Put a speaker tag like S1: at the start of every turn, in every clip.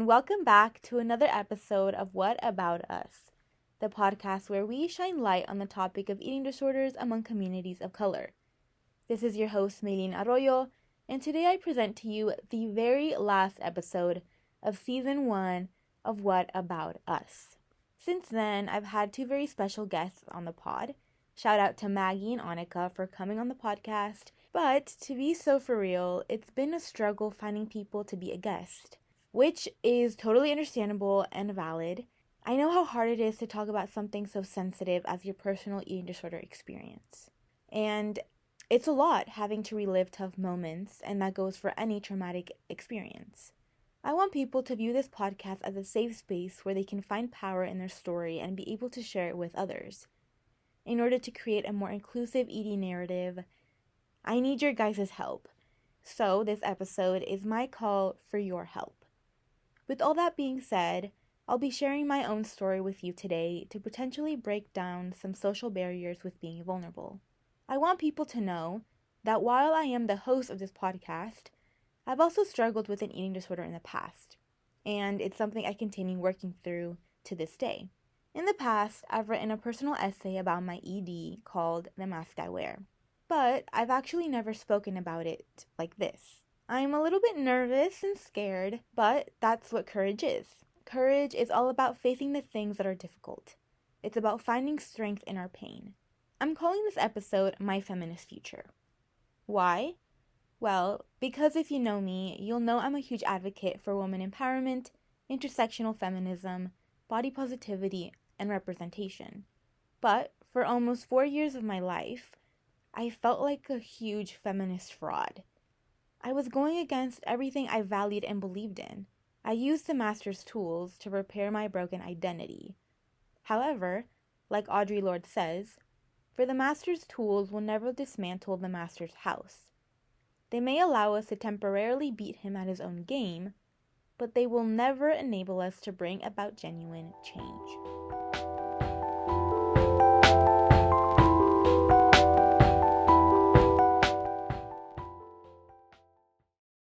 S1: and welcome back to another episode of What About Us, the podcast where we shine light on the topic of eating disorders among communities of color. This is your host, Meileen Arroyo, and today I present to you the very last episode of Season 1 of What About Us. Since then, I've had two very special guests on the pod. Shout out to Maggie and Annika for coming on the podcast. But to be so for real, it's been a struggle finding people to be a guest, which is totally understandable and valid. I know how hard it is to talk about something so sensitive as your personal eating disorder experience. And it's a lot having to relive tough moments, and that goes for any traumatic experience. I want people to view this podcast as a safe space where they can find power in their story and be able to share it with others. In order to create a more inclusive eating narrative, I need your guys' help. So this episode is my call for your help. With all that being said, I'll be sharing my own story with you today to potentially break down some social barriers with being vulnerable. I want people to know that while I am the host of this podcast, I've also struggled with an eating disorder in the past, and it's something I continue working through to this day. In the past, I've written a personal essay about my ED called The Mask I Wear, but I've actually never spoken about it like this. I'm a little bit nervous and scared, but that's what courage is. Courage is all about facing the things that are difficult. It's about finding strength in our pain. I'm calling this episode My Feminist Future. Why? Well, because if you know me, you'll know I'm a huge advocate for women empowerment, intersectional feminism, body positivity, and representation. But for almost 4 years of my life, I felt like a huge feminist fraud. I was going against everything I valued and believed in. I used the master's tools to repair my broken identity. However, like Audre Lorde says, for the master's tools will never dismantle the master's house. They may allow us to temporarily beat him at his own game, but they will never enable us to bring about genuine change.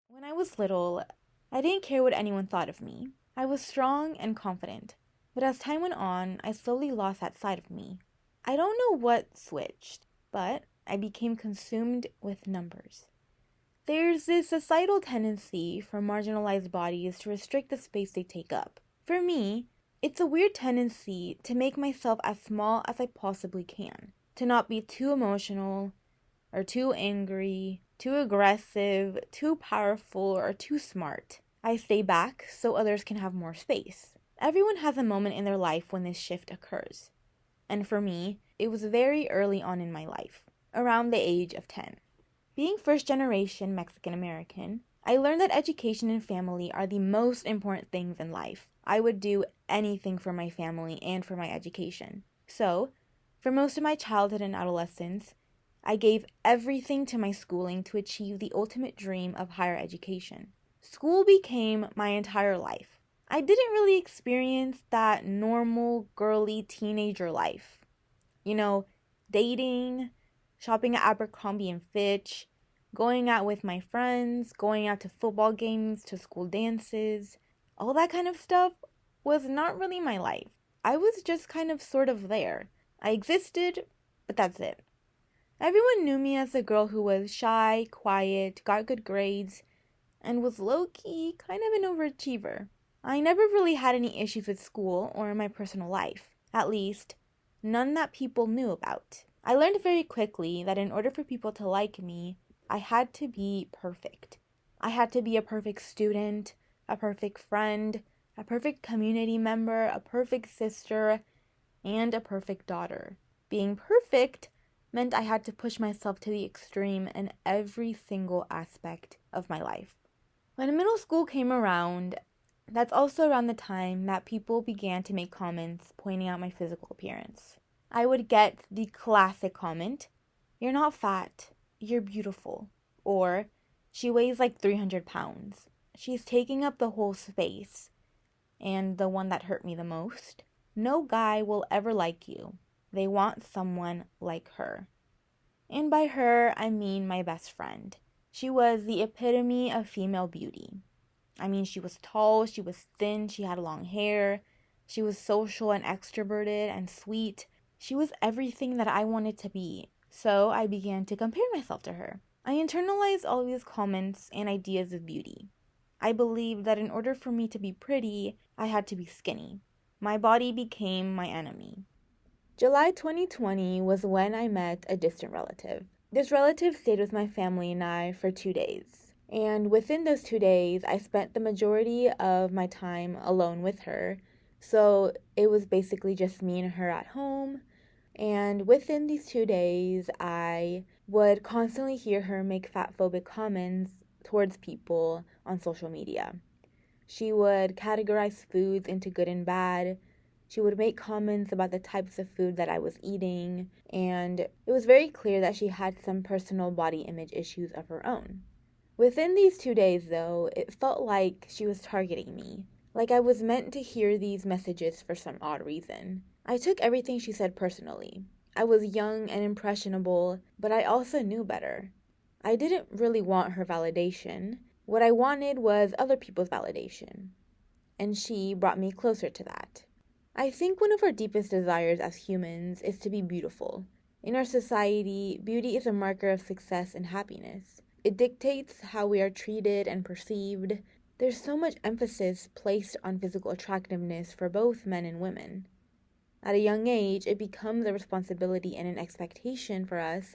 S1: When I was little, I didn't care what anyone thought of me. I was strong and confident, but as time went on, I slowly lost that side of me. I don't know what switched, but I became consumed with numbers. There's this societal tendency for marginalized bodies to restrict the space they take up. For me, it's a weird tendency to make myself as small as I possibly can, to not be too emotional, or too angry, too aggressive, too powerful, or too smart. I stay back so others can have more space. Everyone has a moment in their life when this shift occurs. And for me, it was very early on in my life, around the age of 10. Being first-generation Mexican-American, I learned that education and family are the most important things in life. I would do anything for my family and for my education. So, for most of my childhood and adolescence, I gave everything to my schooling to achieve the ultimate dream of higher education. School became my entire life. I didn't really experience that normal, girly teenager life. You know, dating, shopping at Abercrombie and Fitch, going out with my friends, going out to football games, to school dances, all that kind of stuff was not really my life. I was just kind of sort of there. I existed, but that's it. Everyone knew me as a girl who was shy, quiet, got good grades, and was low-key kind of an overachiever. I never really had any issues with school or in my personal life. At least, none that people knew about. I learned very quickly that in order for people to like me, I had to be perfect. I had to be a perfect student, a perfect friend, a perfect community member, a perfect sister, and a perfect daughter. Being perfect meant I had to push myself to the extreme in every single aspect of my life. When middle school came around, that's also around the time that people began to make comments pointing out my physical appearance. I would get the classic comment, "You're not fat, you're beautiful," or "She weighs like 300 pounds. She's taking up the whole space." And the one that hurt me the most, "No guy will ever like you. They want someone like her." And by her, I mean my best friend. She was the epitome of female beauty. I mean, she was tall, she was thin, she had long hair, she was social and extroverted and sweet. She was everything that I wanted to be. So I began to compare myself to her. I internalized all these comments and ideas of beauty. I believed that in order for me to be pretty, I had to be skinny. My body became my enemy. July 2020 was when I met a distant relative. This relative stayed with my family and I for 2 days. And within those 2 days, I spent the majority of my time alone with her. So it was basically just me and her at home. And within these 2 days, I would constantly hear her make fatphobic comments towards people on social media. She would categorize foods into good and bad. She would make comments about the types of food that I was eating, and it was very clear that she had some personal body image issues of her own. Within these 2 days, though, it felt like she was targeting me, like I was meant to hear these messages for some odd reason. I took everything she said personally. I was young and impressionable, but I also knew better. I didn't really want her validation. What I wanted was other people's validation, and she brought me closer to that. I think one of our deepest desires as humans is to be beautiful. In our society, beauty is a marker of success and happiness. It dictates how we are treated and perceived. There's so much emphasis placed on physical attractiveness for both men and women. At a young age, it becomes a responsibility and an expectation for us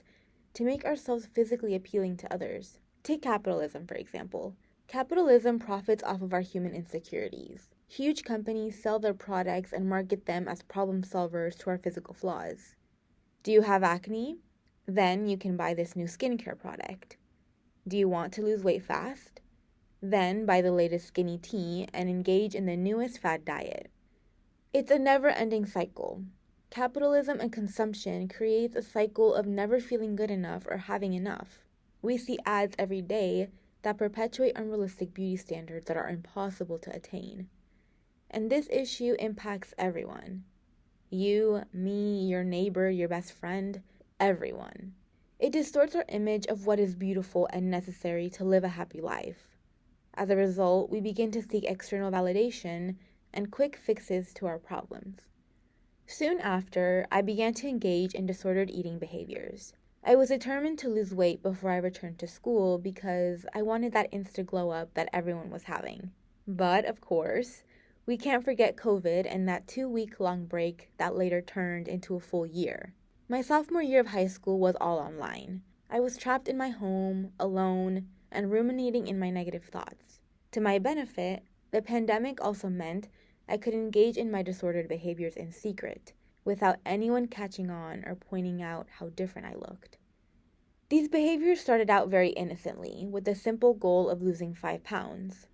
S1: to make ourselves physically appealing to others. Take capitalism, for example. Capitalism profits off of our human insecurities. Huge companies sell their products and market them as problem solvers to our physical flaws. Do you have acne? Then you can buy this new skincare product. Do you want to lose weight fast? Then buy the latest skinny tea and engage in the newest fad diet. It's a never-ending cycle. Capitalism and consumption creates a cycle of never feeling good enough or having enough. We see ads every day that perpetuate unrealistic beauty standards that are impossible to attain. And this issue impacts everyone. You, me, your neighbor, your best friend, everyone. It distorts our image of what is beautiful and necessary to live a happy life. As a result, we begin to seek external validation and quick fixes to our problems. Soon after, I began to engage in disordered eating behaviors. I was determined to lose weight before I returned to school because I wanted that Insta glow up that everyone was having. But, of course, we can't forget COVID and that 2-week-long break that later turned into a full year. My sophomore year of high school was all online. I was trapped in my home, alone, and ruminating in my negative thoughts. To my benefit, the pandemic also meant I could engage in my disordered behaviors in secret, without anyone catching on or pointing out how different I looked. These behaviors started out very innocently, with the simple goal of losing 5 pounds.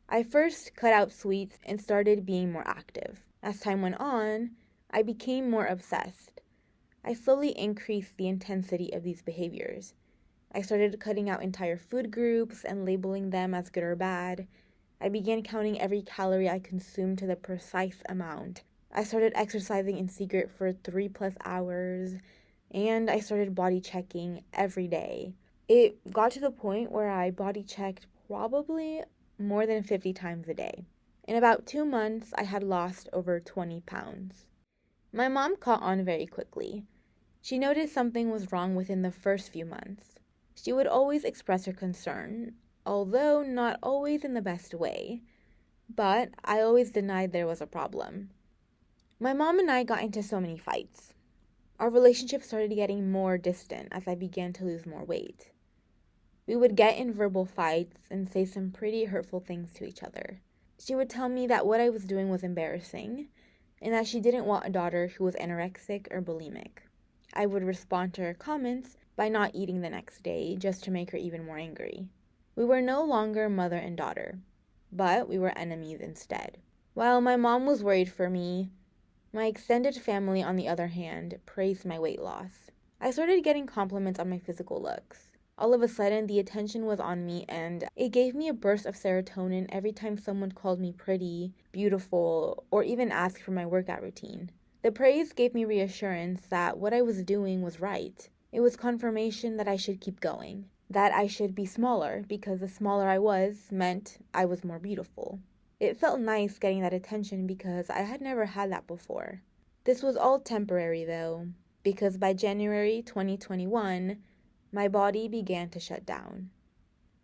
S1: I first cut out sweets and started being more active. As time went on, I became more obsessed. I slowly increased the intensity of these behaviors. I started cutting out entire food groups and labeling them as good or bad. I began counting every calorie I consumed to the precise amount. I started exercising in secret for 3+ hours, and I started body checking every day. It got to the point where I body checked probably more than 50 times a day. In about 2 months, I had lost over 20 pounds. My mom caught on very quickly. She noticed something was wrong within the first few months. She would always express her concern, although not always in the best way, but I always denied there was a problem. My mom and I got into so many fights. Our relationship started getting more distant as I began to lose more weight. We would get in verbal fights and say some pretty hurtful things to each other. She would tell me that what I was doing was embarrassing, and that she didn't want a daughter who was anorexic or bulimic. I would respond to her comments by not eating the next day, just to make her even more angry. We were no longer mother and daughter, but we were enemies instead. While my mom was worried for me, my extended family, on the other hand, praised my weight loss. I started getting compliments on my physical looks. All of a sudden, the attention was on me, and it gave me a burst of serotonin every time someone called me pretty, beautiful, or even asked for my workout routine. The praise gave me reassurance that what I was doing was right. It was confirmation that I should keep going. that I should be smaller because the smaller I was meant I was more beautiful. It felt nice getting that attention because I had never had that before. This was all temporary though, because by January 2021, my body began to shut down.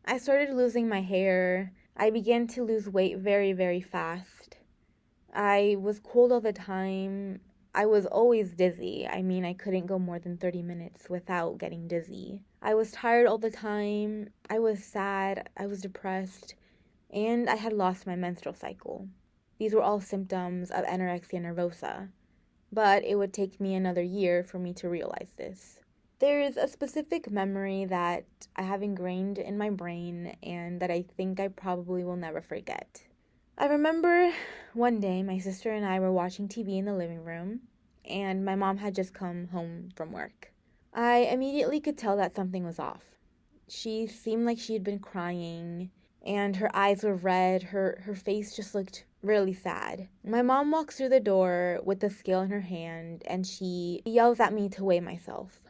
S1: I started losing my hair. I began to lose weight very, very fast. I was cold all the time. I was always dizzy. I couldn't go more than 30 minutes without getting dizzy. I was tired all the time. I was sad. I was depressed. And I had lost my menstrual cycle. These were all symptoms of anorexia nervosa, but it would take me another year for me to realize this. There is a specific memory that I have ingrained in my brain and that I think I probably will never forget. I remember one day my sister and I were watching TV in the living room, and my mom had just come home from work. I immediately could tell that something was off. She seemed like she had been crying, and her eyes were red. Her face just looked really sad. My mom walks through the door with the scale in her hand, and she yells at me to weigh myself.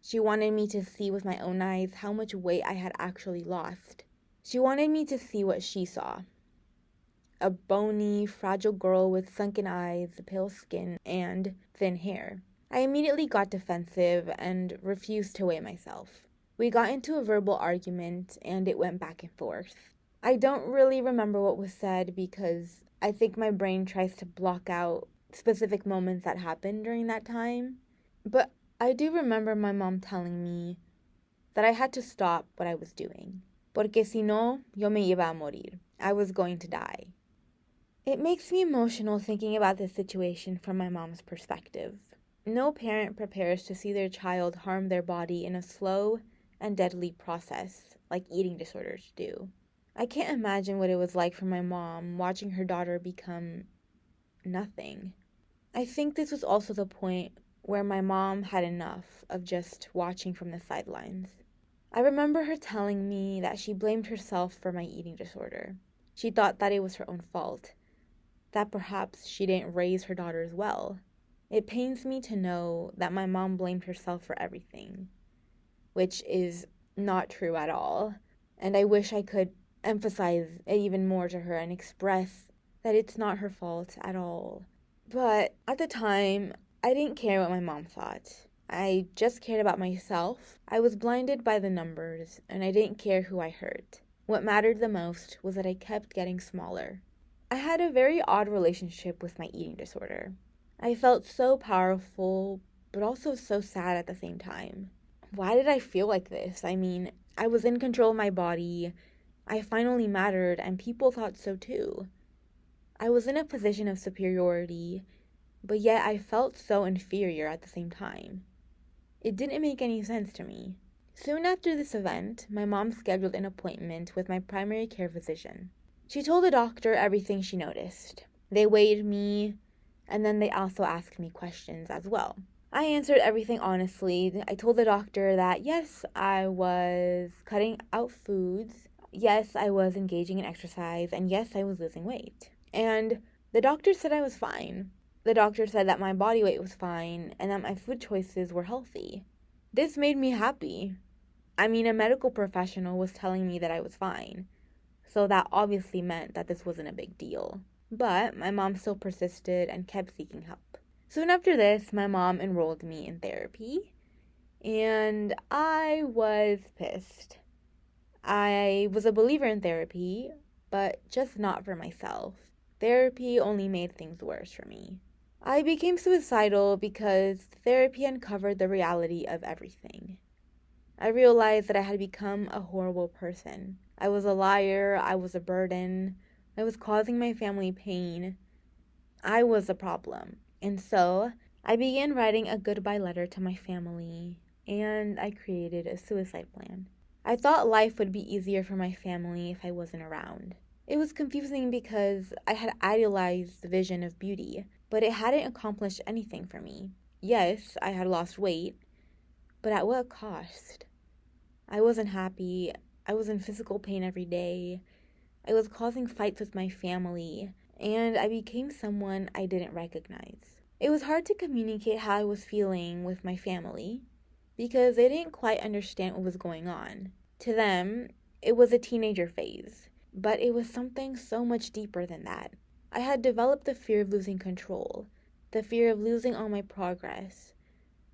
S1: She wanted me to see with my own eyes how much weight I had actually lost. She wanted me to see what she saw. A bony, fragile girl with sunken eyes, pale skin, and thin hair. I immediately got defensive and refused to weigh myself. We got into a verbal argument, and it went back and forth. I don't really remember what was said because I think my brain tries to block out specific moments that happened during that time. But I do remember my mom telling me that I had to stop what I was doing. Porque si no, yo me iba a morir. I was going to die. It makes me emotional thinking about this situation from my mom's perspective. No parent prepares to see their child harm their body in a slow and deadly process like eating disorders do. I can't imagine what it was like for my mom watching her daughter become nothing. I think this was also the point where my mom had enough of just watching from the sidelines. I remember her telling me that she blamed herself for my eating disorder. She thought that it was her own fault, that perhaps she didn't raise her daughters well. It pains me to know that my mom blamed herself for everything, which is not true at all. And I wish I could emphasize it even more to her and express that it's not her fault at all. But at the time, I didn't care what my mom thought. I just cared about myself. I was blinded by the numbers, and I didn't care who I hurt. What mattered the most was that I kept getting smaller. I had a very odd relationship with my eating disorder. I felt so powerful, but also so sad at the same time. Why did I feel like this? I was in control of my body. I finally mattered, and people thought so too. I was in a position of superiority, but yet I felt so inferior at the same time. It didn't make any sense to me. Soon after this event, my mom scheduled an appointment with my primary care physician. She told the doctor everything she noticed. They weighed me, and then they also asked me questions as well. I answered everything honestly. I told the doctor that yes, I was cutting out foods, yes, I was engaging in exercise, and yes, I was losing weight. And the doctor said I was fine. The doctor said that my body weight was fine and that my food choices were healthy. This made me happy. A medical professional was telling me that I was fine. So that obviously meant that this wasn't a big deal. But my mom still persisted and kept seeking help. Soon after this, my mom enrolled me in therapy, and I was pissed. I was a believer in therapy, but just not for myself. Therapy only made things worse for me. I became suicidal because therapy uncovered the reality of everything. I realized that I had become a horrible person. I was a liar, I was a burden, I was causing my family pain. I was a problem. And so, I began writing a goodbye letter to my family, and I created a suicide plan. I thought life would be easier for my family if I wasn't around. It was confusing because I had idealized the vision of beauty, but it hadn't accomplished anything for me. Yes, I had lost weight, but at what cost? I wasn't happy. I was in physical pain every day. I was causing fights with my family, and I became someone I didn't recognize. It was hard to communicate how I was feeling with my family because they didn't quite understand what was going on. To them, it was a teenager phase, but it was something so much deeper than that. I had developed the fear of losing control, the fear of losing all my progress.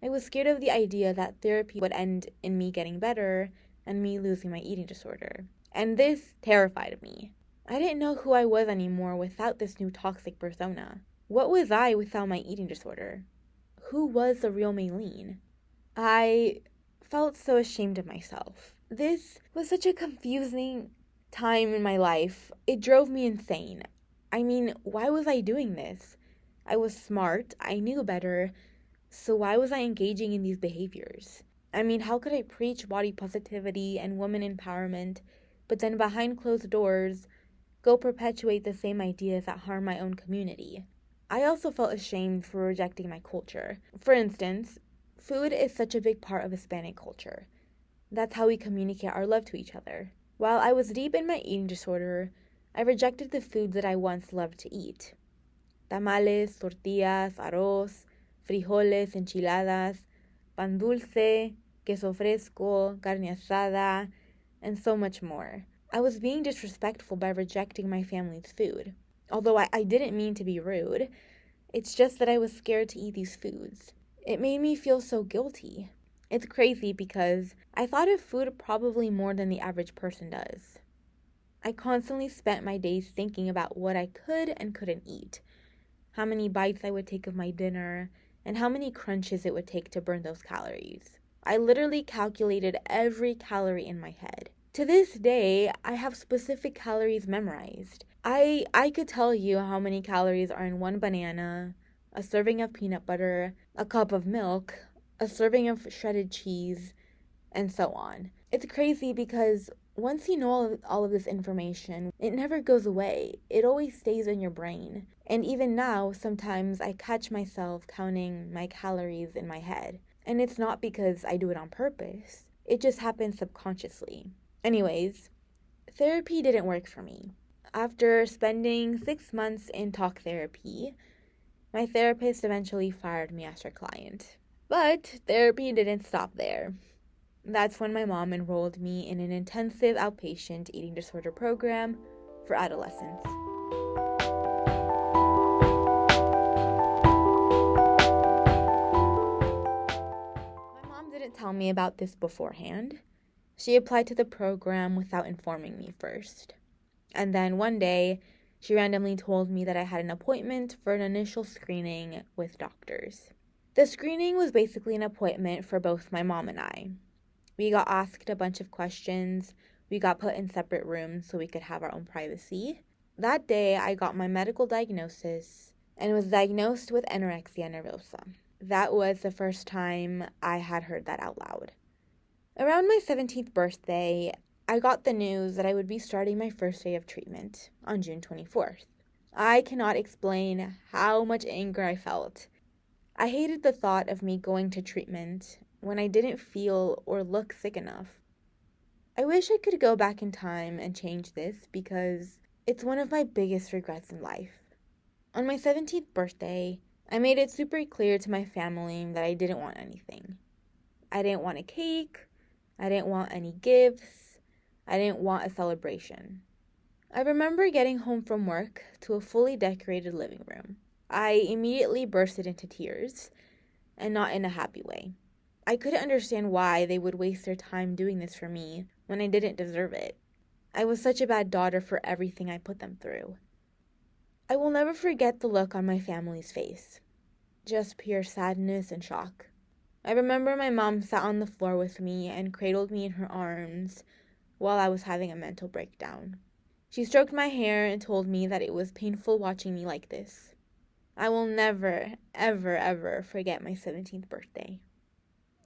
S1: I was scared of the idea that therapy would end in me getting better and me losing my eating disorder. And this terrified me. I didn't know who I was anymore without this new toxic persona. What was I without my eating disorder? Who was the real Meileen? I felt so ashamed of myself. This was such a confusing time in my life. It drove me insane. I mean, why was I doing this? I was smart, I knew better, so why was I engaging in these behaviors? I mean, how could I preach body positivity and women empowerment, but then behind closed doors, go perpetuate the same ideas that harm my own community? I also felt ashamed for rejecting my culture. For instance, food is such a big part of Hispanic culture. That's how we communicate our love to each other. While I was deep in my eating disorder, I rejected the food that I once loved to eat. Tamales, tortillas, arroz, frijoles, enchiladas, pan dulce, queso fresco, carne asada, and so much more. I was being disrespectful by rejecting my family's food. Although I didn't mean to be rude, it's just that I was scared to eat these foods. It made me feel so guilty. It's crazy because I thought of food probably more than the average person does. I constantly spent my days thinking about what I could and couldn't eat, how many bites I would take of my dinner, and how many crunches it would take to burn those calories. I literally calculated every calorie in my head. To this day, I have specific calories memorized. I could tell you how many calories are in one banana, a serving of peanut butter, a cup of milk, a serving of shredded cheese, and so on. It's crazy because once you know all of this information, it never goes away. It always stays in your brain. And even now, sometimes I catch myself counting my calories in my head. And it's not because I do it on purpose. It just happens subconsciously. Anyways, therapy didn't work for me. After spending 6 months in talk therapy, my therapist eventually fired me as her client. But therapy didn't stop there. That's when my mom enrolled me in an intensive outpatient eating disorder program for adolescents. My mom didn't tell me about this beforehand. She applied to the program without informing me first. And then one day, she randomly told me that I had an appointment for an initial screening with doctors. The screening was basically an appointment for both my mom and I. We got asked a bunch of questions. We got put in separate rooms so we could have our own privacy. That day, I got my medical diagnosis and was diagnosed with anorexia nervosa. That was the first time I had heard that out loud. Around my 17th birthday, I got the news that I would be starting my first day of treatment on June 24th. I cannot explain how much anger I felt. I hated the thought of me going to treatment when I didn't feel or look sick enough. I wish I could go back in time and change this because it's one of my biggest regrets in life. On my 17th birthday, I made it super clear to my family that I didn't want anything. I didn't want a cake. I didn't want any gifts. I didn't want a celebration. I remember getting home from work to a fully decorated living room. I immediately bursted into tears, and not in a happy way. I couldn't understand why they would waste their time doing this for me when I didn't deserve it. I was such a bad daughter for everything I put them through. I will never forget the look on my family's face. Just pure sadness and shock. I remember my mom sat on the floor with me and cradled me in her arms while I was having a mental breakdown. She stroked my hair and told me that it was painful watching me like this. I will never, ever, ever forget my 17th birthday.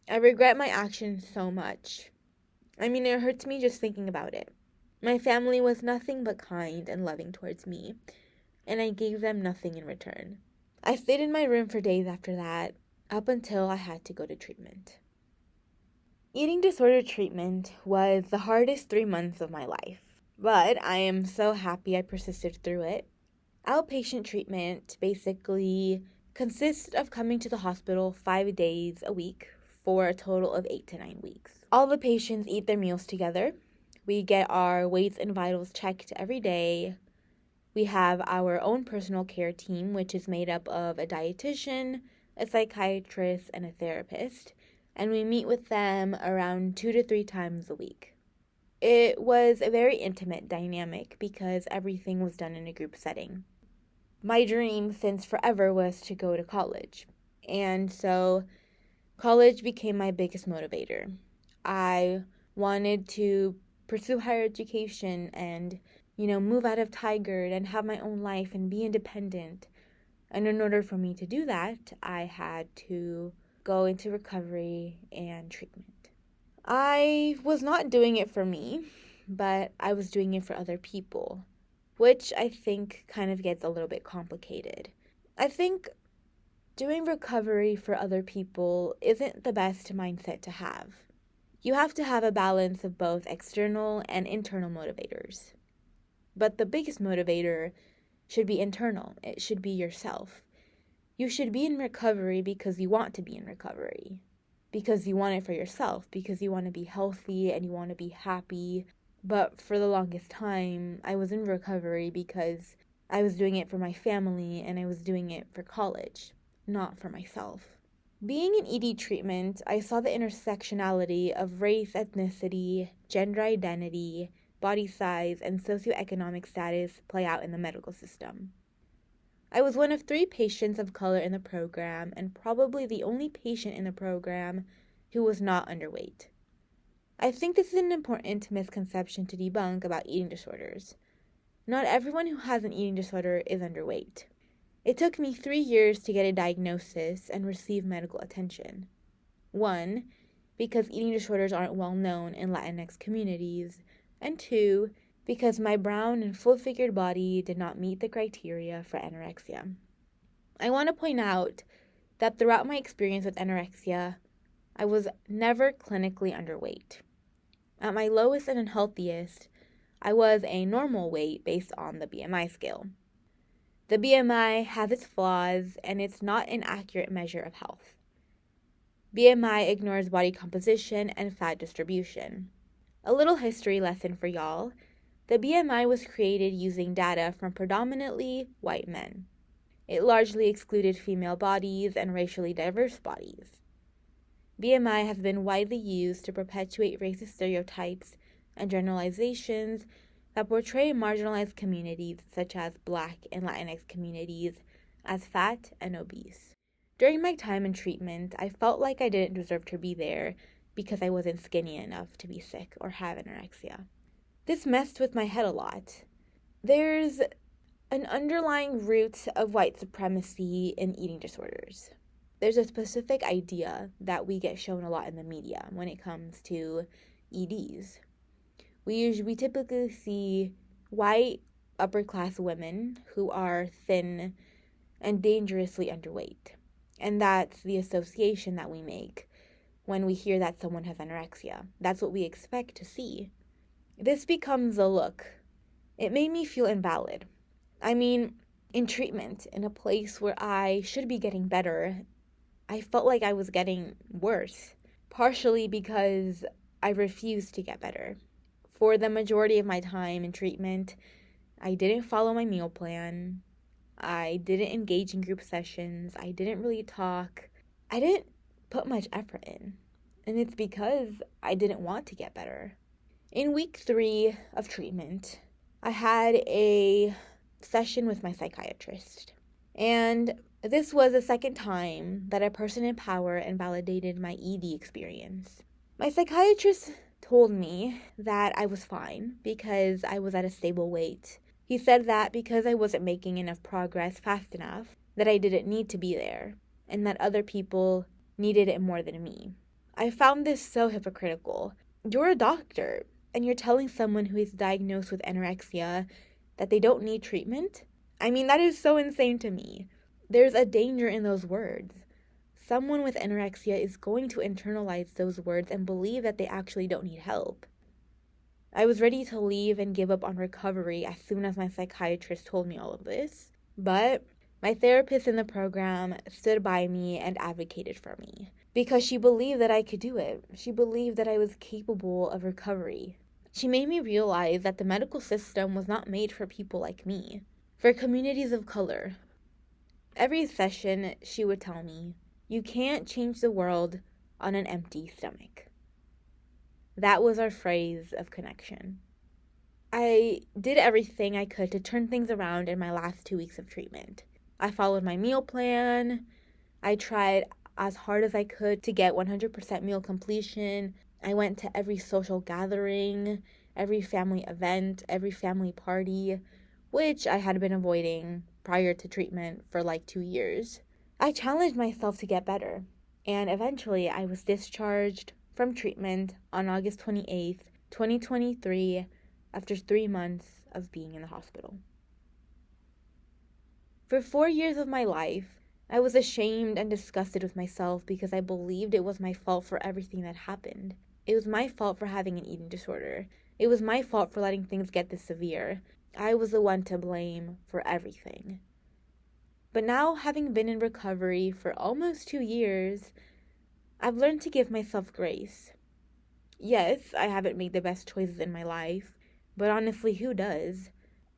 S1: I regret my actions so much. I mean, it hurts me just thinking about it. My family was nothing but kind and loving towards me, and I gave them nothing in return. I stayed in my room for days after that, up until I had to go to treatment. Eating disorder treatment was the hardest 3 months of my life, but I am so happy I persisted through it. Outpatient treatment basically consists of coming to the hospital 5 days a week for a total of 8 to 9 weeks. All the patients eat their meals together. We get our weights and vitals checked every day. We have our own personal care team, which is made up of a dietitian, a psychiatrist, and a therapist, and we meet with them around 2 to 3 times a week. It was a very intimate dynamic because everything was done in a group setting. My dream since forever was to go to college, and so college became my biggest motivator. I wanted to pursue higher education and, move out of Tigard and have my own life and be independent. And in order for me to do that, I had to go into recovery and treatment. I was not doing it for me, but I was doing it for other people, which I think kind of gets a little bit complicated. I think doing recovery for other people isn't the best mindset to have. You have to have a balance of both external and internal motivators. But the biggest motivator should be internal. It should be yourself. You should be in recovery because you want to be in recovery. Because you want it for yourself. Because you want to be healthy and you want to be happy. But for the longest time, I was in recovery because I was doing it for my family and I was doing it for college, not for myself. Being in ED treatment, I saw the intersectionality of race, ethnicity, gender identity, body size, and socioeconomic status play out in the medical system. I was one of 3 patients of color in the program and probably the only patient in the program who was not underweight. I think this is an important misconception to debunk about eating disorders. Not everyone who has an eating disorder is underweight. It took me 3 years to get a diagnosis and receive medical attention. 1, because eating disorders aren't well known in Latinx communities, and 2, because my brown and full-figured body did not meet the criteria for anorexia. I want to point out that throughout my experience with anorexia, I was never clinically underweight. At my lowest and unhealthiest, I was a normal weight based on the BMI scale. The BMI has its flaws, and it's not an accurate measure of health. BMI ignores body composition and fat distribution. A little history lesson for y'all. The BMI was created using data from predominantly white men. It largely excluded female bodies and racially diverse bodies. BMI has been widely used to perpetuate racist stereotypes and generalizations that portray marginalized communities such as Black and Latinx communities as fat and obese. During my time in treatment, I felt like I didn't deserve to be there because I wasn't skinny enough to be sick or have anorexia. This messed with my head a lot. There's an underlying root of white supremacy in eating disorders. There's a specific idea that we get shown a lot in the media when it comes to EDs. We typically see white upper-class women who are thin and dangerously underweight. And that's the association that we make when we hear that someone has anorexia. That's what we expect to see. This becomes a look. It made me feel invalid. I mean, in treatment, in a place where I should be getting better, I felt like I was getting worse, partially because I refused to get better. For the majority of my time in treatment, I didn't follow my meal plan. I didn't engage in group sessions. I didn't really talk. I didn't put much effort in. And it's because I didn't want to get better. In week 3 of treatment, I had a session with my psychiatrist. And this was the second time that a person in power invalidated my ED experience. My psychiatrist told me that I was fine because I was at a stable weight. He said that because I wasn't making enough progress fast enough, that I didn't need to be there, and that other people needed it more than me. I found this so hypocritical. You're a doctor, and you're telling someone who is diagnosed with anorexia that they don't need treatment? I mean, that is so insane to me. There's a danger in those words. Someone with anorexia is going to internalize those words and believe that they actually don't need help. I was ready to leave and give up on recovery as soon as my psychiatrist told me all of this, but my therapist in the program stood by me and advocated for me. because she believed that I could do it. She believed that I was capable of recovery. She made me realize that the medical system was not made for people like me, for communities of color. Every session, she would tell me, "You can't change the world on an empty stomach." That was our phrase of connection. I did everything I could to turn things around in my last 2 weeks of treatment. I followed my meal plan. I tried as hard as I could to get 100% meal completion. I went to every social gathering, every family event, every family party, which I had been avoiding prior to treatment for like 2 years. I challenged myself to get better, and eventually I was discharged from treatment on August 28th, 2023, after 3 months of being in the hospital. For 4 years of my life, I was ashamed and disgusted with myself because I believed it was my fault for everything that happened. It was my fault for having an eating disorder. It was my fault for letting things get this severe. I was the one to blame for everything. But now, having been in recovery for almost 2 years, I've learned to give myself grace. Yes, I haven't made the best choices in my life, but honestly, who does?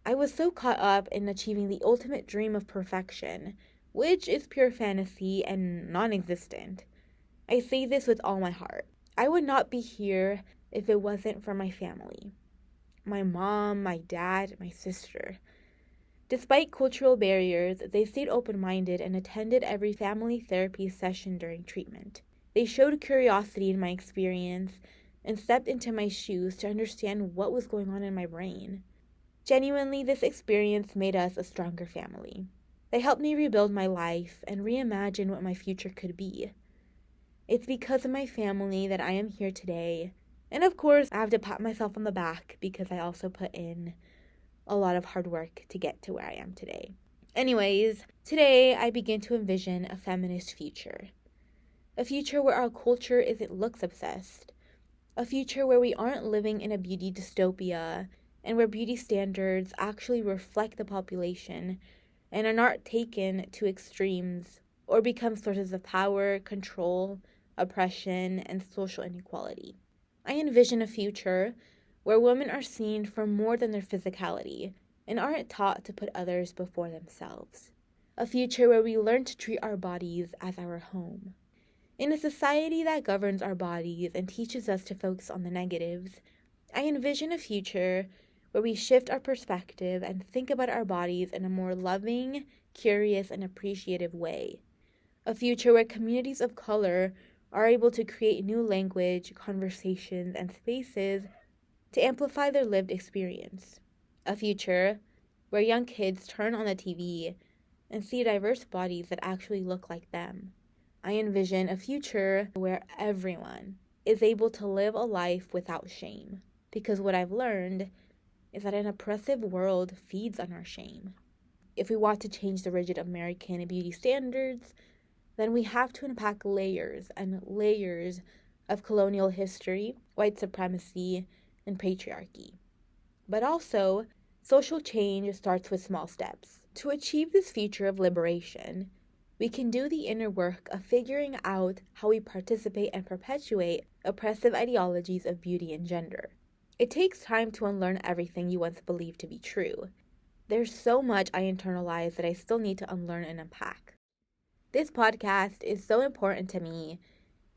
S1: I was so caught up in achieving the ultimate dream of perfection, which is pure fantasy and non-existent. I say this with all my heart. I would not be here if it wasn't for my family. My mom, my dad, my sister. Despite cultural barriers, they stayed open-minded and attended every family therapy session during treatment. They showed curiosity in my experience and stepped into my shoes to understand what was going on in my brain. Genuinely, this experience made us a stronger family. They helped me rebuild my life and reimagine what my future could be. It's because of my family that I am here today. And of course, I have to pat myself on the back because I also put in a lot of hard work to get to where I am today. Anyways, today I begin to envision a feminist future. A future where our culture isn't looks obsessed. A future where we aren't living in a beauty dystopia and where beauty standards actually reflect the population and are not taken to extremes or become sources of power, control, oppression, and social inequality. I envision a future where women are seen for more than their physicality and aren't taught to put others before themselves. A future where we learn to treat our bodies as our home. In a society that governs our bodies and teaches us to focus on the negatives, I envision a future where we shift our perspective and think about our bodies in a more loving, curious, and appreciative way. A future where communities of color are able to create new language, conversations, and spaces to amplify their lived experience. A future where young kids turn on the TV and see diverse bodies that actually look like them. I envision a future where everyone is able to live a life without shame, because what I've learned is that an oppressive world feeds on our shame. If we want to change the rigid American beauty standards, then we have to unpack layers and layers of colonial history, white supremacy, and patriarchy. But also, social change starts with small steps. To achieve this future of liberation, we can do the inner work of figuring out how we participate and perpetuate oppressive ideologies of beauty and gender. It takes time to unlearn everything you once believed to be true. There's so much I internalize that I still need to unlearn and unpack. This podcast is so important to me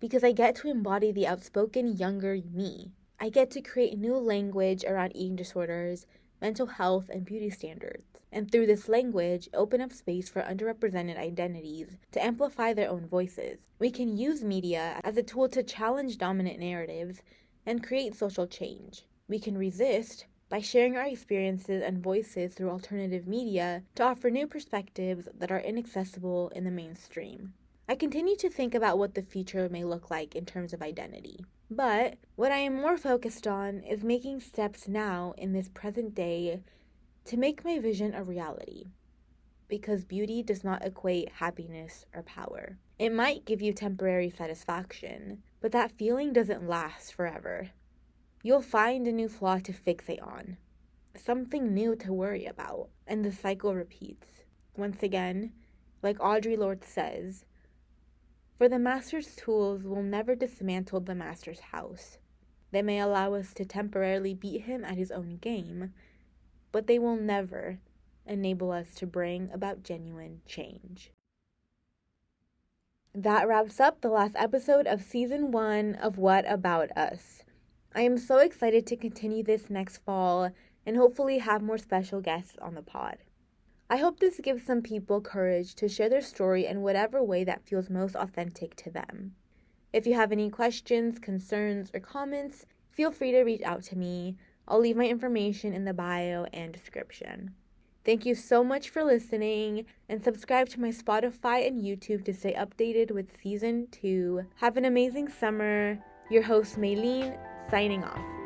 S1: because I get to embody the outspoken younger me. I get to create new language around eating disorders, mental health, and beauty standards. And through this language, open up space for underrepresented identities to amplify their own voices. We can use media as a tool to challenge dominant narratives and create social change. We can resist by sharing our experiences and voices through alternative media to offer new perspectives that are inaccessible in the mainstream. I continue to think about what the future may look like in terms of identity. But what I am more focused on is making steps now in this present day to make my vision a reality. Because beauty does not equate happiness or power. It might give you temporary satisfaction, but that feeling doesn't last forever. You'll find a new flaw to fixate on, something new to worry about, and the cycle repeats. Once again, like Audre Lorde says, For the master's tools will never dismantle the master's house. They may allow us to temporarily beat him at his own game, but they will never enable us to bring about genuine change. That wraps up the last episode of Season 1 of What About Us. I am so excited to continue this next fall and hopefully have more special guests on the pod. I hope this gives some people courage to share their story in whatever way that feels most authentic to them. If you have any questions, concerns, or comments, feel free to reach out to me. I'll leave my information in the bio and description. Thank you so much for listening, and subscribe to my Spotify and YouTube to stay updated with Season 2. Have an amazing summer. Your host, Meileen, signing off.